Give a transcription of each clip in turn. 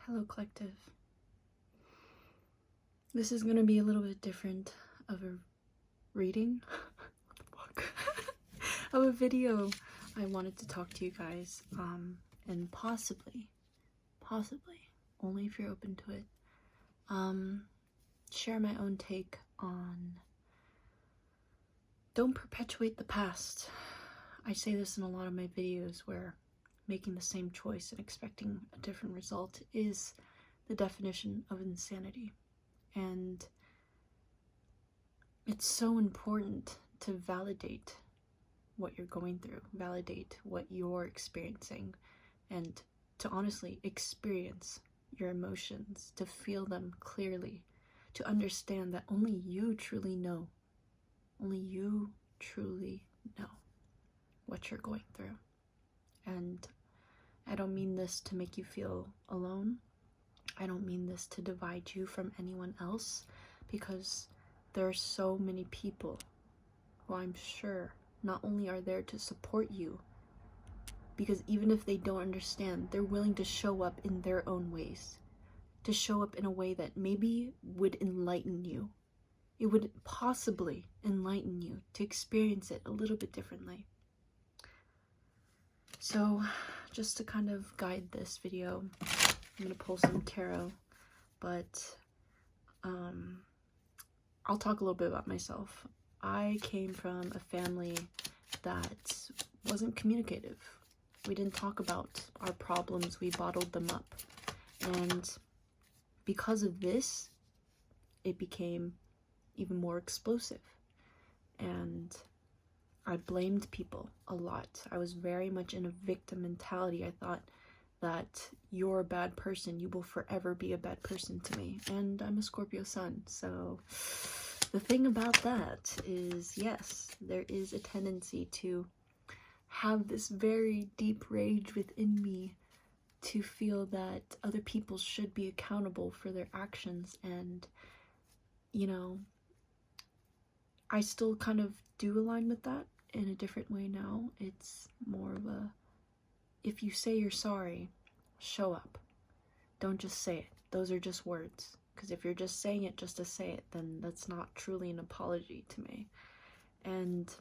Hello, collective. This is gonna be a little bit different of a reading of a video. I wanted to talk to you guys, and possibly, only if you're open to it, share my own take on don't perpetuate the past. I say this in a lot of my videos where making the same choice and expecting a different result is the definition of insanity. And it's so important to validate what you're going through, validate what you're experiencing, and to honestly experience your emotions, to feel them clearly, to understand that only you truly know what you're going through. And I don't mean this to make you feel alone. I don't mean this to divide you from anyone else, because there are so many people who I'm sure not only are there to support you, because even if they don't understand, they're willing to show up in their own ways, to show up in a way that maybe would enlighten you. It would possibly enlighten you to experience it a little bit differently. So just to kind of guide this video, I'm going to pull some tarot, but I'll talk a little bit about myself. I came from a family that wasn't communicative. We didn't talk about our problems, we bottled them up. And because of this, it became even more explosive. And I blamed people a lot. I was very much in a victim mentality. I thought that you're a bad person, you will forever be a bad person to me. And I'm a Scorpio sun, so the thing about that is, yes, there is a tendency to have this very deep rage within me to feel that other people should be accountable for their actions. And, you know, I still kind of do align with that in a different way now. It's more of a, if you say you're sorry, show up. Don't just say it. Those are just words. Because if you're just saying it just to say it, then that's not truly an apology to me. And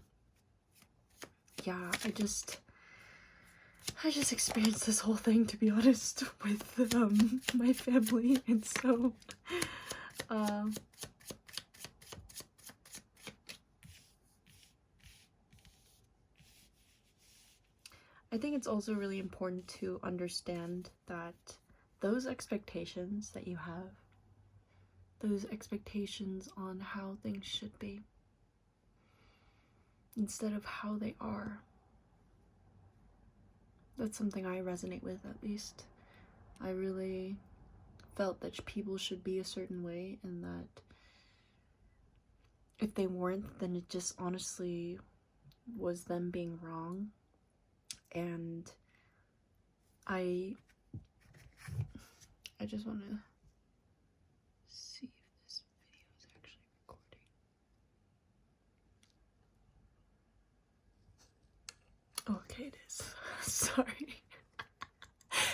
yeah, I just experienced this whole thing, to be honest, with my family. And so I think it's also really important to understand that those expectations that you have, those expectations on how things should be, instead of how they are, that's something I resonate with, at least. I really felt that people should be a certain way, and that if they weren't, then it just honestly was them being wrong. And I just want to see if this video is actually recording. Okay, it is. Sorry.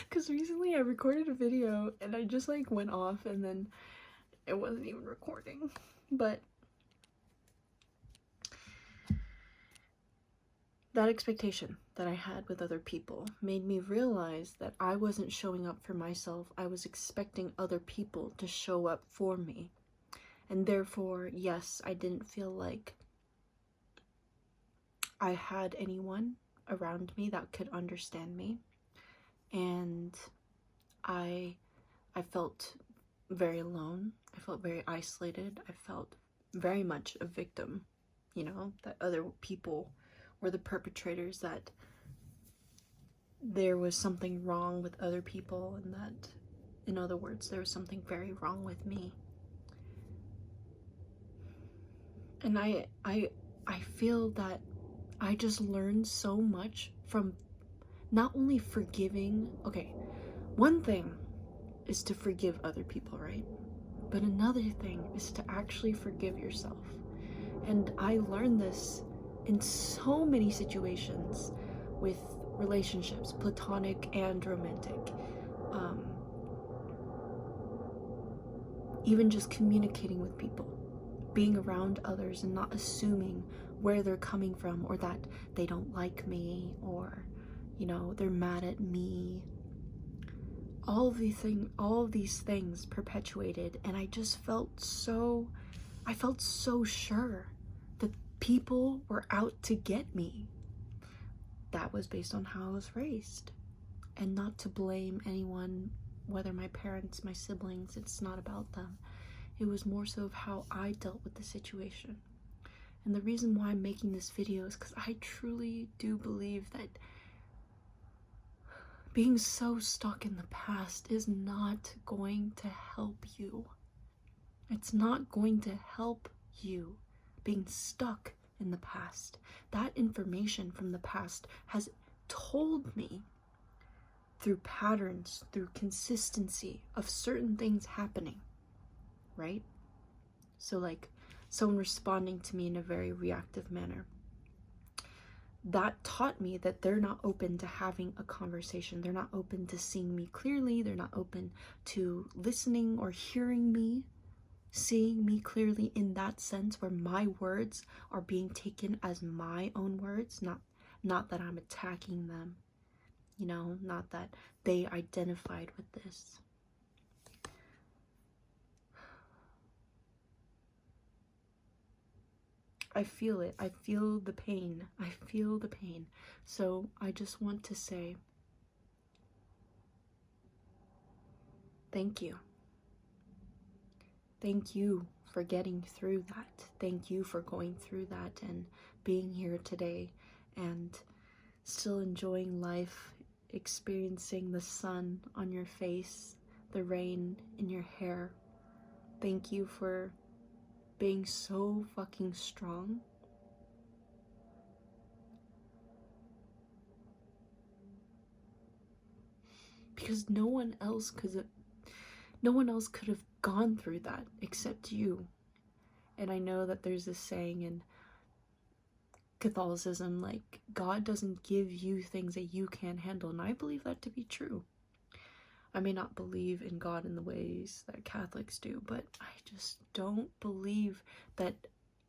Because recently I recorded a video and I just like went off and then it wasn't even recording. But that expectation that I had with other people made me realize that I wasn't showing up for myself. I was expecting other people to show up for me. And therefore, yes, I didn't feel like I had anyone around me that could understand me. And I felt very alone. I felt very isolated. I felt very much a victim, you know, that other people were the perpetrators, that there was something wrong with other people, and that, in other words, there was something very wrong with me. And I feel that I just learned so much from not only forgiving. Okay, one thing is to forgive other people, right? But another thing is to actually forgive yourself. And I learned this in so many situations with relationships, platonic and romantic. even just communicating with people, being around others and not assuming where they're coming from, or that they don't like me, or, you know, they're mad at me. All of these things perpetuated, and I felt so sure that people were out to get me. That was based on how I was raised, and not to blame anyone, whether my parents, my siblings, it's not about them. It was more so of how I dealt with the situation. And the reason why I'm making this video is because I truly do believe that being so stuck in the past is not going to help you. It's not going to help you being stuck in the past. That information from the past has told me through patterns, through consistency of certain things happening, right? So like someone responding to me in a very reactive manner. That taught me that they're not open to having a conversation. They're not open to seeing me clearly. They're not open to listening or hearing me, seeing me clearly in that sense, where my words are being taken as my own words, not that I'm attacking them, you know, not that they identified with this. I feel it. I feel the pain. I feel the pain. So I just want to say thank you. Thank you for getting through that. Thank you for going through that and being here today and still enjoying life, experiencing the sun on your face, the rain in your hair. Thank you for being so fucking strong. Because no one else could have gone through that except you. And I know that there's this saying in Catholicism, like, God doesn't give you things that you can't handle, and I believe that to be true. I may not believe in God in the ways that Catholics do, but I just don't believe that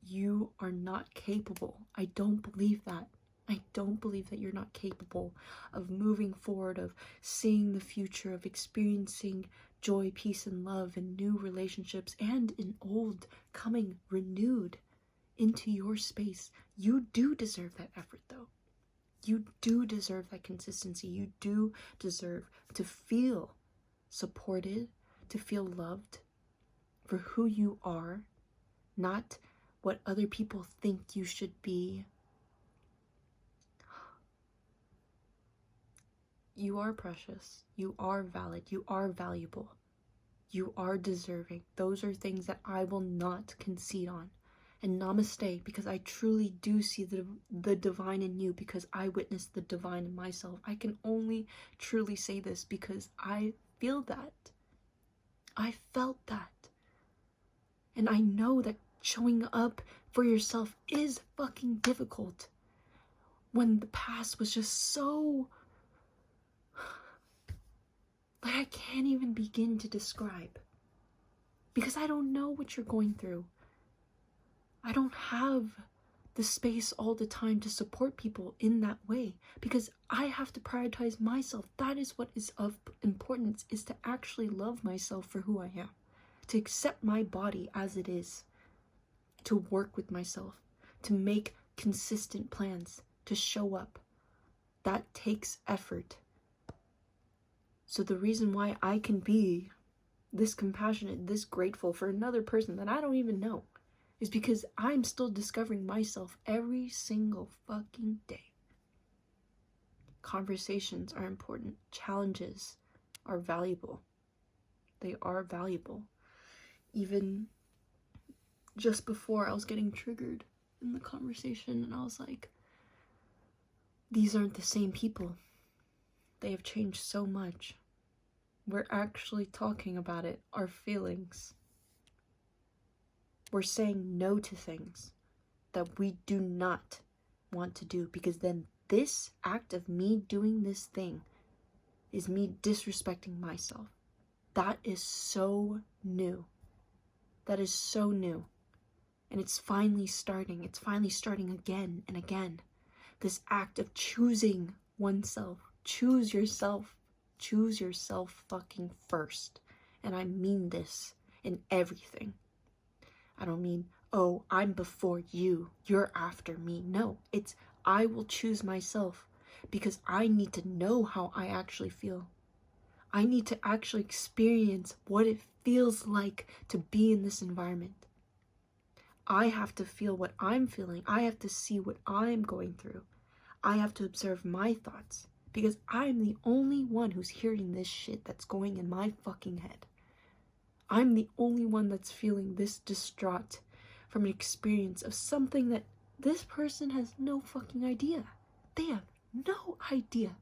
you are not capable. I don't believe that. I don't believe that you're not capable of moving forward, of seeing the future, of experiencing joy, peace, and love in new relationships, and in old coming renewed into your space. You do deserve that effort, though. You do deserve that consistency. You do deserve to feel supported, to feel loved for who you are, not what other people think you should be. You are precious. You are valid. You are valuable. You are deserving. Those are things that I will not concede on. And namaste, because I truly do see the divine in you, because I witnessed the divine in myself. I can only truly say this because I feel that. I felt that. And I know that showing up for yourself is fucking difficult when the past was just so, like, I can't even begin to describe, because I don't know what you're going through. I don't have the space all the time to support people in that way, because I have to prioritize myself. That is what is of importance, is to actually love myself for who I am, to accept my body as it is, to work with myself, to make consistent plans, to show up. That takes effort. So the reason why I can be this compassionate, this grateful for another person that I don't even know, is because I'm still discovering myself every single fucking day. Conversations are important. Challenges are valuable. They are valuable. Even just before, I was getting triggered in the conversation, and I was like, these aren't the same people. They have changed so much. We're actually talking about it, our feelings. We're saying no to things that we do not want to do, because then this act of me doing this thing is me disrespecting myself. That is so new. that is so new. And it's finally starting. It's finally starting again and again. This act of choosing oneself. Choose yourself. Choose yourself fucking first. And I mean this in everything. I don't mean, oh, I'm before you, you're after me. No, it's I will choose myself because I need to know how I actually feel. I need to actually experience what it feels like to be in this environment. I have to feel what I'm feeling. I have to see what I'm going through. I have to observe my thoughts because I'm the only one who's hearing this shit that's going in my fucking head. I'm the only one that's feeling this distraught from an experience of something that this person has no fucking idea. They have no idea.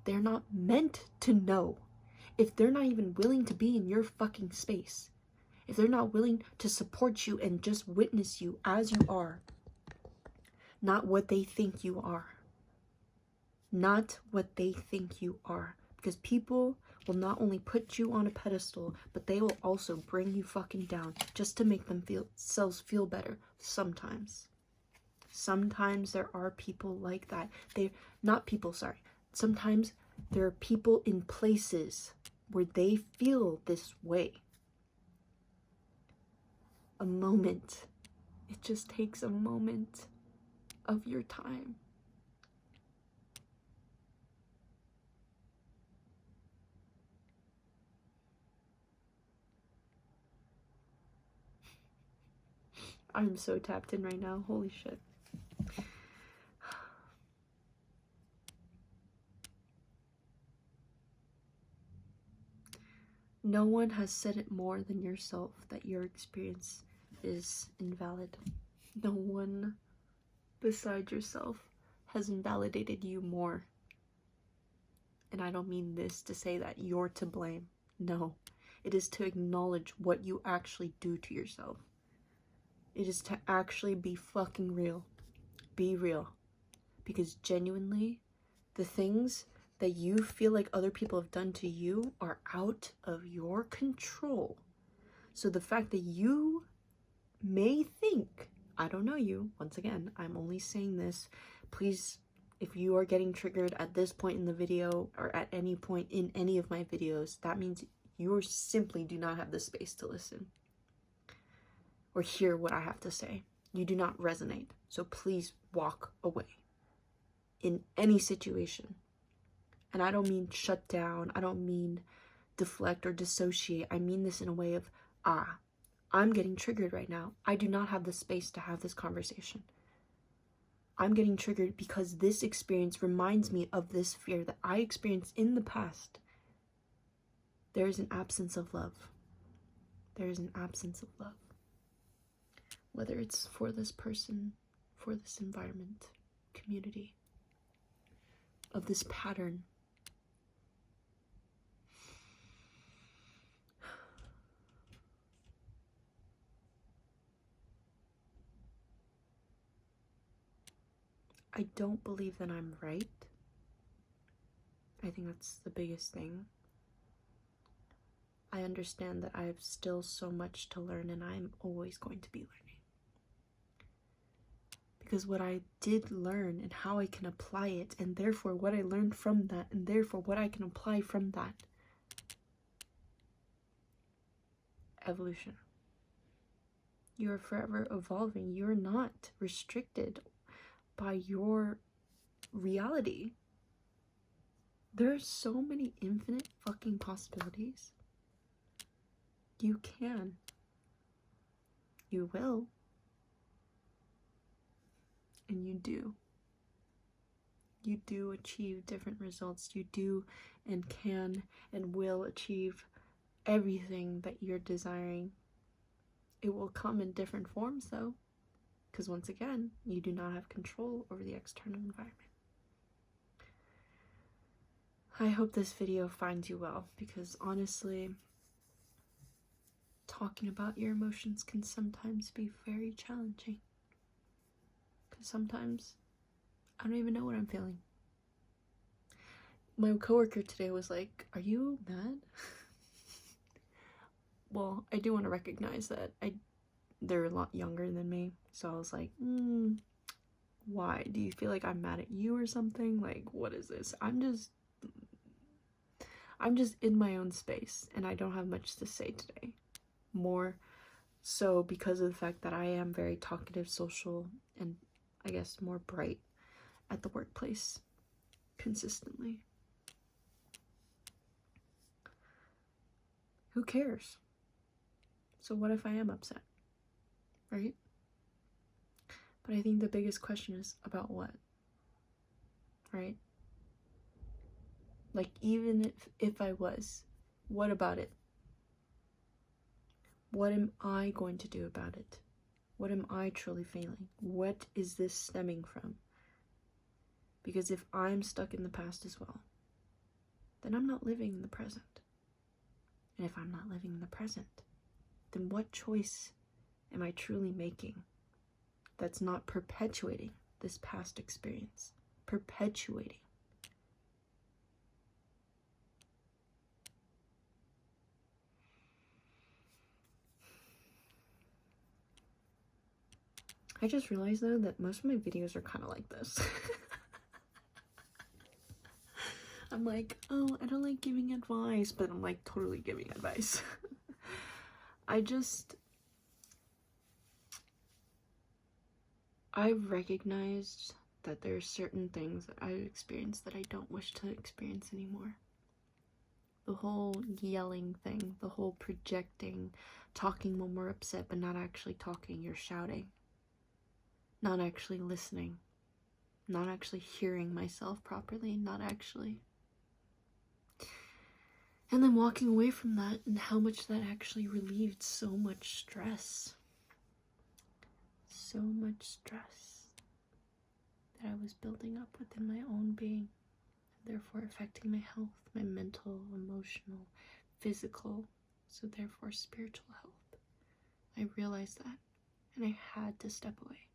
They're not meant to know. If they're not even willing to be in your fucking space, if they're not willing to support you and just witness you as you are, not what they think you are. Not what they think you are. Because people will not only put you on a pedestal, but they will also bring you fucking down just to make themselves feel better. Sometimes. Sometimes there are people like that. Sometimes there are people in places where they feel this way. A moment. It just takes a moment of your time. I'm so tapped in right now. Holy shit. No one has said it more than yourself that your experience is invalid. No one beside yourself has invalidated you more. And I don't mean this to say that you're to blame. No. It is to acknowledge what you actually do to yourself. It is to actually be fucking real. Be real. Because genuinely, the things that you feel like other people have done to you are out of your control. So the fact that you may think, I don't know you, once again, I'm only saying this, please, if you are getting triggered at this point in the video or at any point in any of my videos, that means you simply do not have the space to listen or hear what I have to say. You do not resonate. So please walk away in any situation. And I don't mean shut down. I don't mean deflect or dissociate. I mean this in a way of, I'm getting triggered right now. I do not have the space to have this conversation. I'm getting triggered because this experience reminds me of this fear that I experienced in the past. There is an absence of love. There is an absence of love. Whether it's for this person, for this environment, community, of this pattern. I don't believe that I'm right. I think that's the biggest thing. I understand that I have still so much to learn and I'm always going to be learning. Because what I did learn and how I can apply it, and therefore what I learned from that, and therefore what I can apply from that. Evolution. You are forever evolving. You are not restricted by your reality. There are so many infinite fucking possibilities. You can. You will. And you do. You do achieve different results. You do and can and will achieve everything that you're desiring. It will come in different forms though. Because once again, you do not have control over the external environment. I hope this video finds you well, because honestly, talking about your emotions can sometimes be very challenging. Because sometimes I don't even know what I'm feeling. My coworker today was like, "Are you mad?" well, I do want to recognize that they're a lot younger than me, so I was like, why? Do you feel like I'm mad at you or something? Like, what is this? I'm just in my own space, and I don't have much to say today. More so because of the fact that I am very talkative, social, and I guess more bright at the workplace consistently. Who cares? So what if I am upset? Right? But I think the biggest question is about what? Right? Like, even if I was, what about it? What am I going to do about it? What am I truly feeling? What is this stemming from? Because if I'm stuck in the past as well, then I'm not living in the present. And if I'm not living in the present, then what choice am I truly making that's not perpetuating this past experience? Perpetuating. I just realized though that most of my videos are kind of like this. I'm like, oh, I don't like giving advice, but I'm like totally giving advice. I've recognized that there are certain things that I've experienced that I don't wish to experience anymore. The whole yelling thing, the whole projecting, talking when we're upset but not actually talking, you're shouting. Not actually listening. Not actually hearing myself properly, not actually. And then walking away from that and how much that actually relieved so much stress. So much stress that I was building up within my own being, and therefore affecting my health, my mental, emotional, physical, so therefore spiritual health. I realized that, and I had to step away.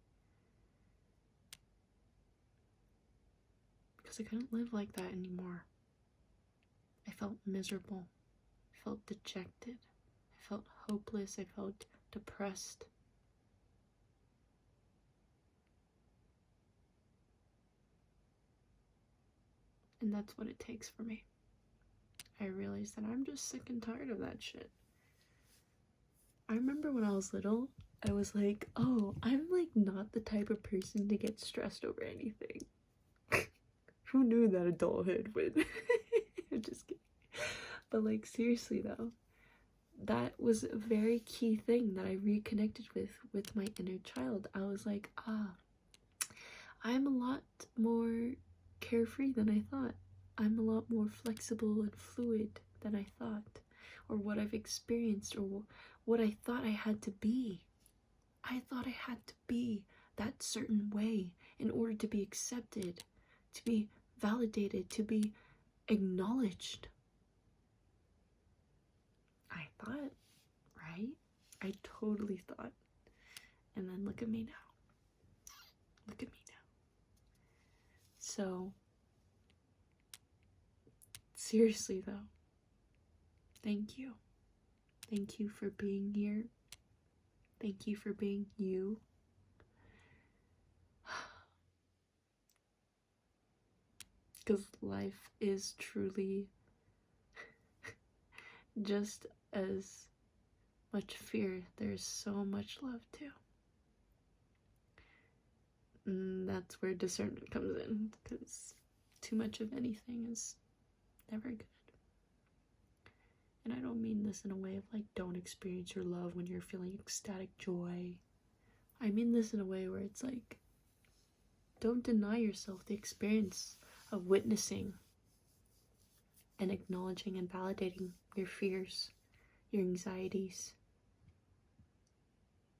Because I couldn't live like that anymore. I felt miserable. I felt dejected. I felt hopeless. I felt depressed. And that's what it takes for me. I realized that I'm just sick and tired of that shit. I remember when I was little, I was like, oh, I'm like not the type of person to get stressed over anything. Who knew that adulthood would? I'm just kidding. But like, seriously though, that was a very key thing that I reconnected with my inner child. I was like, I'm a lot more carefree than I thought. I'm a lot more flexible and fluid than I thought, or what I've experienced, or what I thought I had to be. I thought I had to be that certain way in order to be accepted, to be validated, to be acknowledged. I thought, right? I totally thought. And then look at me now. Look at me now. So, seriously though, thank you. Thank you for being here. Thank you for being you. Because life is truly just as much fear. There's so much love too. And that's where discernment comes in, because too much of anything is never good. And I don't mean this in a way of like, don't experience your love when you're feeling ecstatic joy. I mean this in a way where it's like, don't deny yourself the experience of witnessing and acknowledging and validating your fears, your anxieties,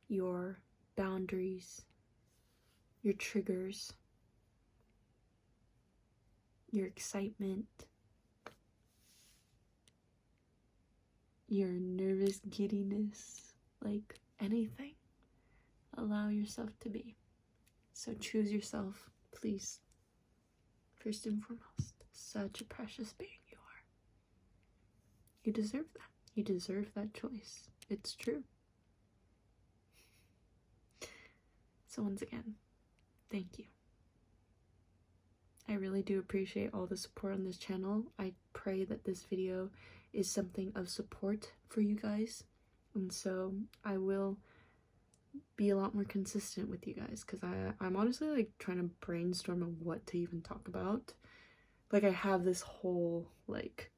your boundaries, your triggers, your excitement, your nervous giddiness, like anything. Allow yourself to be. So choose yourself, please. First and foremost, such a precious being you are. You deserve that. You deserve that choice. It's true. So once again, thank you. I really do appreciate all the support on this channel. I pray that this video is something of support for you guys. And so I will be a lot more consistent with you guys, because I'm honestly like trying to brainstorm on what to even talk about. Like I have this whole like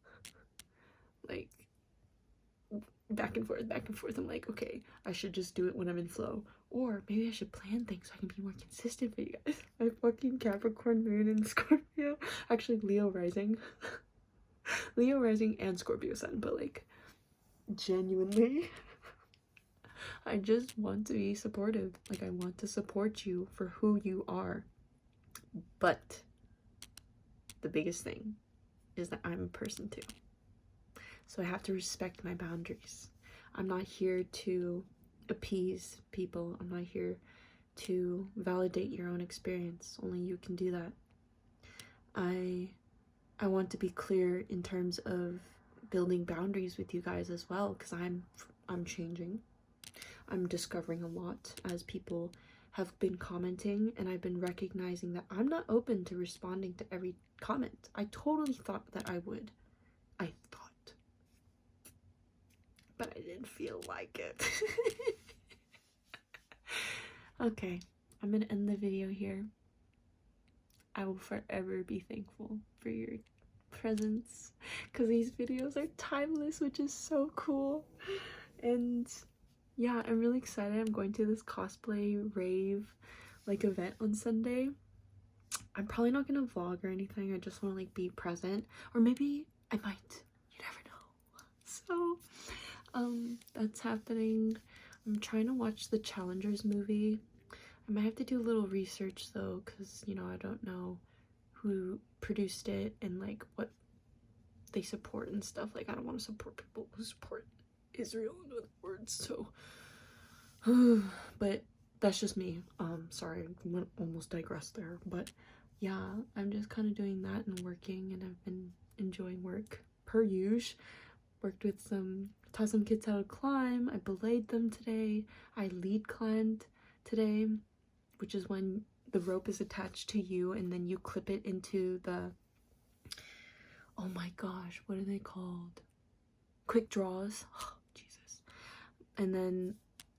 back and forth. I'm like, okay, I should just do it when I'm in flow, or maybe I should plan things so I can be more consistent for you guys. My fucking Capricorn moon and Scorpio, actually Leo rising Leo rising and Scorpio sun, but like genuinely I just want to be supportive. Like I want to support you for who you are, but the biggest thing is that I'm a person too. So I have to respect my boundaries. I'm not here to appease people. I'm not here to validate your own experience. Only you can do that. I want to be clear in terms of building boundaries with you guys as well, because I'm changing. I'm discovering a lot as people have been commenting, and I've been recognizing that I'm not open to responding to every comment. I totally thought that I would. I thought. But I didn't feel like it. Okay, I'm gonna end the video here. I will forever be thankful for your presence, because these videos are timeless, which is so cool. And yeah, I'm really excited. I'm going to this cosplay rave like event on Sunday. I'm probably not gonna vlog or anything. I just want to like be present, or maybe I might. You never know. So that's happening. I'm trying to watch the Challengers movie. I might have to do a little research though, because you know, I don't know who produced it and like what they support and stuff. Like I don't want to support people who support Israel in other words, so but that's just me. Sorry, I almost digressed there, but yeah, I'm just kind of doing that and working, and I've been enjoying work per usual. Worked with taught some kids how to climb. I belayed them today. I lead climbed today, which is when the rope is attached to you and then you clip it into the, oh my gosh, what are they called? Quick draws. Oh, Jesus. And then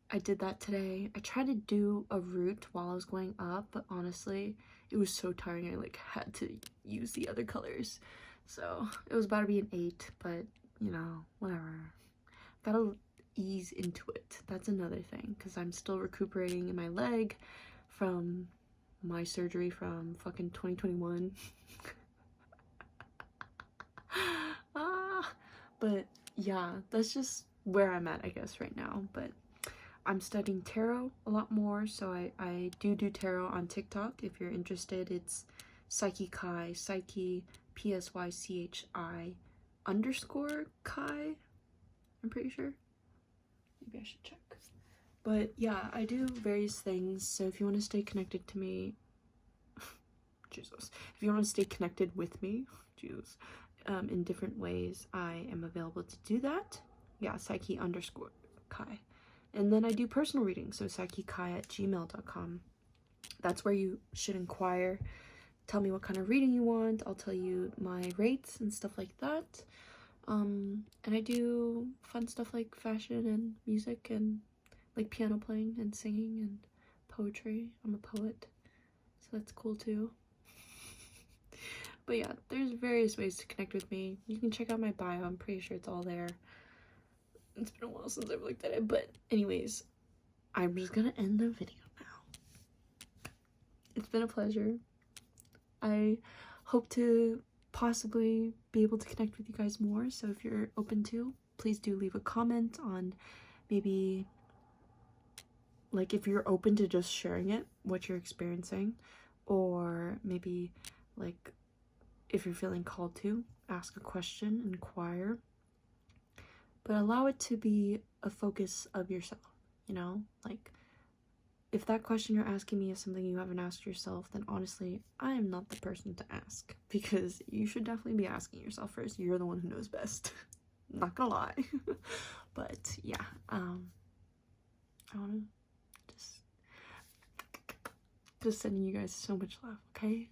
I did that today. I tried to do a route while I was going up, but honestly, it was so tiring. I like had to use the other colors. So it was about to be an 8, but you know, whatever. Gotta ease into it. That's another thing, because I'm still recuperating in my leg from my surgery from fucking 2021. But yeah, that's just where I'm at, I guess, right now. But I'm studying tarot a lot more, so I do tarot on TikTok. If you're interested, it's Psyche Kai, Psyche, PSYCHI _ Kai, I'm pretty sure. Maybe I should check. But yeah, I do various things, so if you want to stay connected to me, Jesus, if you want to stay connected with me, Jesus, in different ways, I am available to do that. Yeah, Psyche _ Kai. And then I do personal readings, so psychekai@gmail.com. That's where you should inquire. Tell me what kind of reading you want. I'll tell you my rates and stuff like that. And I do fun stuff like fashion and music and like piano playing and singing and poetry. I'm a poet, so that's cool too. But yeah, there's various ways to connect with me. You can check out my bio. I'm pretty sure it's all there. It's been a while since I've looked at it, but anyways, I'm just gonna end the video now. It's been a pleasure. I hope to possibly be able to connect with you guys more, so if you're open to, please do leave a comment on maybe like if you're open to just sharing it, what you're experiencing, or maybe like if you're feeling called to ask a question, inquire, but allow it to be a focus of yourself, you know? Like if that question you're asking me is something you haven't asked yourself, then honestly, I am not the person to ask, because you should definitely be asking yourself first. You're the one who knows best. not gonna lie. But yeah, I wanna just sending you guys so much love, okay?